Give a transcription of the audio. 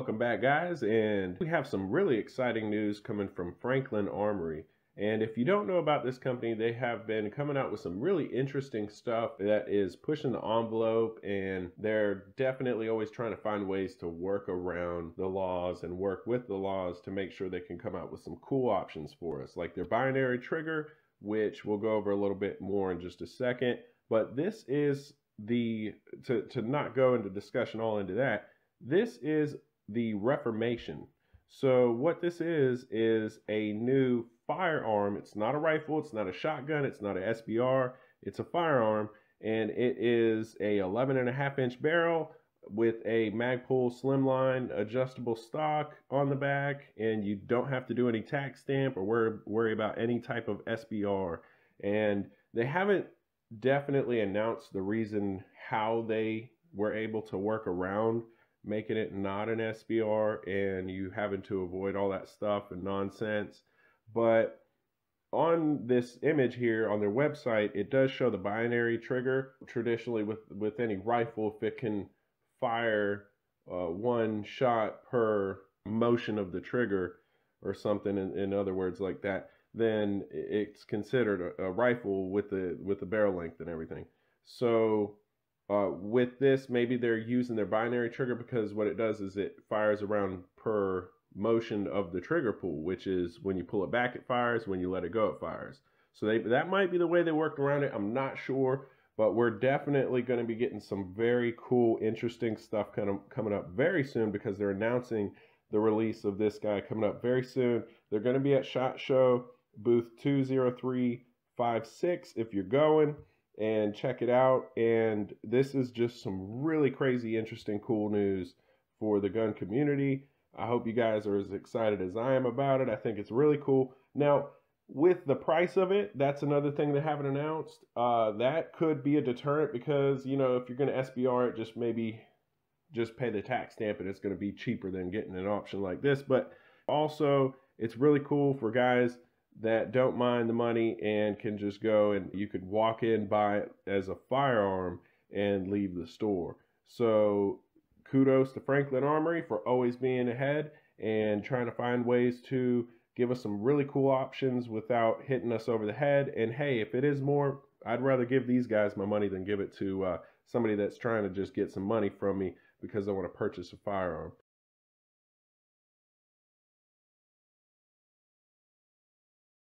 welcome back, guys. And we have some really exciting news coming from Franklin Armory. And if you don't know about this company, they have been coming out with some really interesting stuff that is pushing the envelope, and they're definitely always trying to find ways to work around the laws and work with the laws to make sure they can come out with some cool options for us, like their binary trigger, which we'll go over a little bit more in just a second. But this is to not go into discussion all into that, this is the Reformation. So what this is a new firearm. It's not a rifle, it's not a shotgun, it's not an SBR, it's a firearm, and it is a 11.5-inch barrel with a Magpul slimline adjustable stock on the back, and you don't have to do any tax stamp or worry about any type of SBR. And they haven't definitely announced the reason how they were able to work around making it not an SBR and you having to avoid all that stuff and nonsense. But on this image here on their website, it does show the binary trigger. Traditionally with any rifle, if it can fire one shot per motion of the trigger or something, in other words like that, then it's considered a rifle with the barrel length and everything. So with this, maybe they're using their binary trigger because what it does is it fires around per motion of the trigger pull, which is when you pull it back it fires, when you let it go it fires. So that might be the way they worked around it. I'm not sure, but we're definitely going to be getting some very cool, interesting stuff coming up very soon, because they're announcing the release of this guy coming up very soon. They're going to be at SHOT Show booth 20356 if you're going, and check it out. And this is just some really crazy, interesting, cool news for the gun community. I hope you guys are as excited as I am about it. I think it's really cool. Now, with the price of it, that's another thing they haven't announced. That could be a deterrent because, you know, if you're going to SBR it, just pay the tax stamp and it's going to be cheaper than getting an option like this. But also, it's really cool for guys that don't mind the money and can just go and you could walk in, buy it as a firearm and leave the store. So kudos to Franklin Armory for always being ahead and trying to find ways to give us some really cool options without hitting us over the head. And hey, if it is more, I'd rather give these guys my money than give it to somebody that's trying to just get some money from me because I want to purchase a firearm.